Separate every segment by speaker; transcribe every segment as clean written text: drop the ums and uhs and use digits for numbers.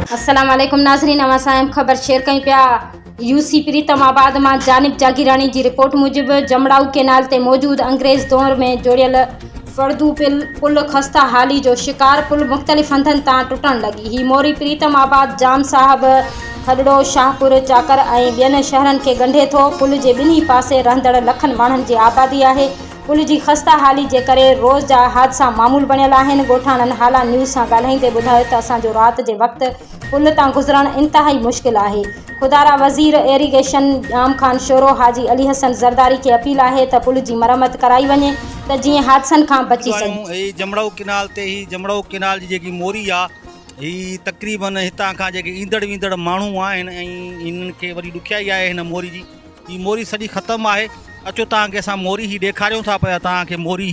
Speaker 1: अस्सलाम वालेकुम नाज़रीन, असां ख़बर शेयर कई पिया। यूसी प्रीतमाबाद में जानिब जागीरानी की रिपोर्ट मुजिब जमड़ाऊ केनाल ते मौजूद अंग्रेज़ दौर में जोड़ियल फर्दू पुल खस्ता हाली जो शिकार पुल मुख्तलिफ़ हंधनि तां टुटण लगी। ही मोरी प्रीतमाबाद जाम साहब खडड़ो शाहपुर चाकर ऐं ॿियनि शहरनि खे ॻंढे थो। पुल जे ॿिन्ही पासे रहंदड़ लखनि माण्हुनि जी आबादी आहे। पुल की खस्ता हाली के करे रोज़ जा हादसा मामूल बनियल आहिनि। ॻोठाणनि हाला न्यूज़ से ॻाल्हाईंदे ॿुधायो त असांजो रात के वक्त पुल तां गुज़रण इंतहाई मुश्किल है। खुदारा वज़ीर इरीगेशन जाम खान शोरो हाजी अली हसन जरदारी के अपील है त पुल की मरम्मत कराई वञे त जीअं हादसनि खां बची सघे।
Speaker 2: जमड़ाऊ केनाल ते ही जमड़ाऊ केनाल जी जेकी मोरी आहे ही तकरीबन हितां खां जेके ईंदड़ वींदड़ माण्हू आहिनि ऐं इन्हनि खे वरी ॾुखियाई आहे हिन मोरी जी। ही मोरी सॼी ख़तमु आहे। अचो तव्हांखे असां मोरी ही ॾेखारियूं था पिया तव्हांखे मोरी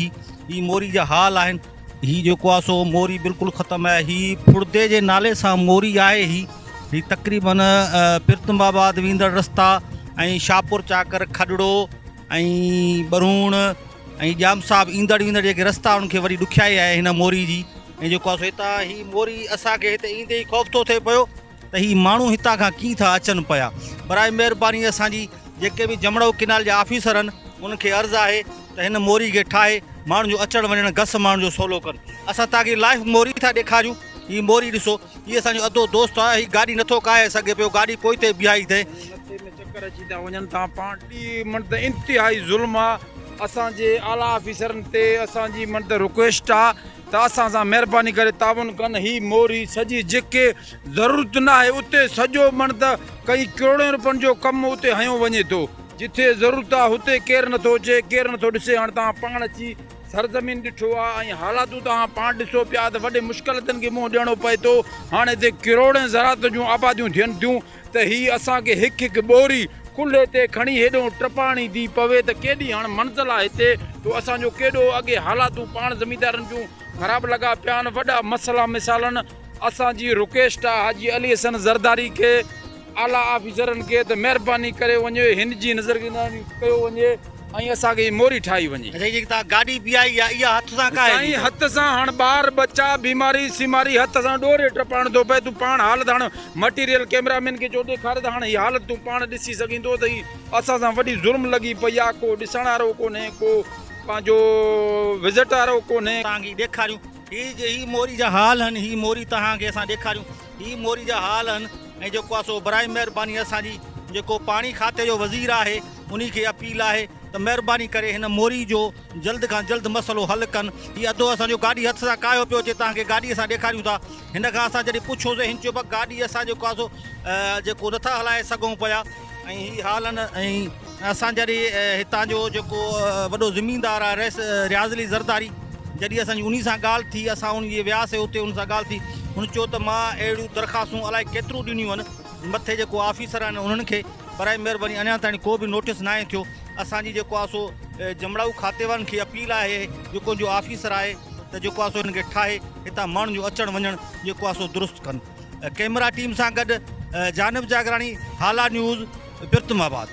Speaker 2: ही मोरी जा हाल आहिनि। ही जेको आहे सो मोरी बिल्कुलु ख़तमु आहे। ही फुर्दे जे नाले सां मोरी आहे। ही तकरीबन प्रीतमाबाद वेंदड़ रस्ता ऐं शाहपुर चाकर खडड़ो ऐं बरूण ऐं जाम साहब ईंदड़ वींदड़ जेके रस्ता उनखे वरी ॾुखियाई आहे हिन मोरी जी। ऐं जेको आहे सो हितां ही मोरी असांखे हिते ईंदे ई ख़ौफ़ थो थिए पियो त ही माण्हू हितां खां कीअं था अचनि पिया। बराए महिरबानी असांजी जेके भी जमड़ाऊ केनाल जा ऑफिसर आहिनि उनखे अर्ज़ु आहे त हिन मोरी खे ठाहे माण्हुनि जो अचणु वञणु घस माण्हुनि जो सवलो कनि। असां तव्हांखे लाइव मोरी था ॾेखारियूं। ही मोरी ॾिसो, हीअ असांजो अधो दोस्त आहे। ही गाॾी नथो काए सघे पियो, गाॾी पोइ ते बीहाई अथई।
Speaker 3: चक्कर अची था वञनि था पाण ॾी मन त इंतिहाई ज़ुल्म आहे। असांजे आला ऑफिसरनि ते असांजी मन त रिक्वेस्ट आहे त असां सां महिरबानी करे ताउन कनि। ही मोरी सॼी जेके ज़रूरत न आहे उते सॼो मन त कई करोड़नि रुपयनि जो कमु उते हयो वञे थो। जिथे ज़रूरत आहे हुते केरु नथो अचे, केरु नथो ॾिसे। हाणे तव्हां पाण अची सरज़मीन ॾिठो आहे ऐं हालातूं तव्हां पाण ॾिसो पिया त वॾे मुश्किलातुनि खे मुंहुं ॾियणो पए थो। हाणे हिते करोड़नि ज़रात जूं आबादियूं थियनि थियूं त ही असांखे हिकु हिकु ॿोरी कुल्हे ते खणी हेॾो टपाणी थी पवे त केॾी हाणे मंज़िल आहे हिते। तो असांजो केॾो अॻे हालातूं पाण ज़मींदारनि जूं ख़राबु लॻा पिया आहिनि। वॾा मसइला मिसालनि असांजी रिक्वेस्ट आहे हाजी अली हसन जरदारी खे आला ऑफिसरनि खे त महिरबानी करे वञे हिन जी नज़रगिंदारी कयो वञे ऐं असांखे मोरी ठाही वञे।
Speaker 2: जेकी तव्हां गाॾी बीहाई आहे इहा हथ सां काए?
Speaker 3: साईं हथ सां। हाणे ॿार बच्चा बीमारी सीमारी हथ सां ॾोरे टपाइण थो पए। तूं पाण हालत हाणे मटीरियल कैमरामैन खे चो ॾेखारे त हाणे हीअ हालत तूं पाण ॾिसी सघींदो त ही असां सां वॾी ज़ुल्म लॻी पई आहे। को ॾिसण वारो कोन्हे, को पंहिंजो विज़िट वारो कोन्हे।
Speaker 2: तव्हांखे ॾेखारियूं ही मोरी जा हाल आहिनि। ही मोरी तव्हांखे असां ॾेखारियूं। ही मोरी जा हाल आहिनि। ऐं जेको आहे सो बराए महिरबानी असांजी जेको पाणी खाते जो वज़ीर आहे उन्ही खे अपील आहे त महिरबानी करे हिन मोरी जो जल्द खां जल्द मसइलो हल कनि। हीअ अधो असांजो गाॾी हथ सां कायो पियो अचे। तव्हांखे गाॾी असां ॾेखारियूं था। हिन खां असां जॾहिं पुछोसीं हिन चयो गाॾी असां जेको आहे सो जेको नथा हलाए सघूं पिया। ऐं ही हाल आहिनि। ऐं असां जॾहिं हितां जो जेको वॾो ज़मीनदार आहे रियाज़ अली ज़रदारी, जॾहिं असांजी उन सां ॻाल्हि थी, असां उन जे वियासीं उते उन सां ॻाल्हि थी। हुन चयो त मां अहिड़ियूं दरख़्वास्तूं अलाए केतिरियूं ॾिनियूं आहिनि मथे जेको ऑफिसर आहिनि उन्हनि खे। बराए महिरबानी अञा ताईं को बि नोटिस न आहे थियो। असांजी जेको आहे सो जमड़ाऊ खाते वारनि खे अपील आहे जेको जो ऑफिसर आहे त जेको आहे सो हिन खे ठाहे हितां माण्हुनि जो अचणु वञणु जेको आहे सो दुरुस्त कनि। कैमरा टीम सां गॾु जानिब जागरानी, हाला न्यूज़, प्रीतमाबाद।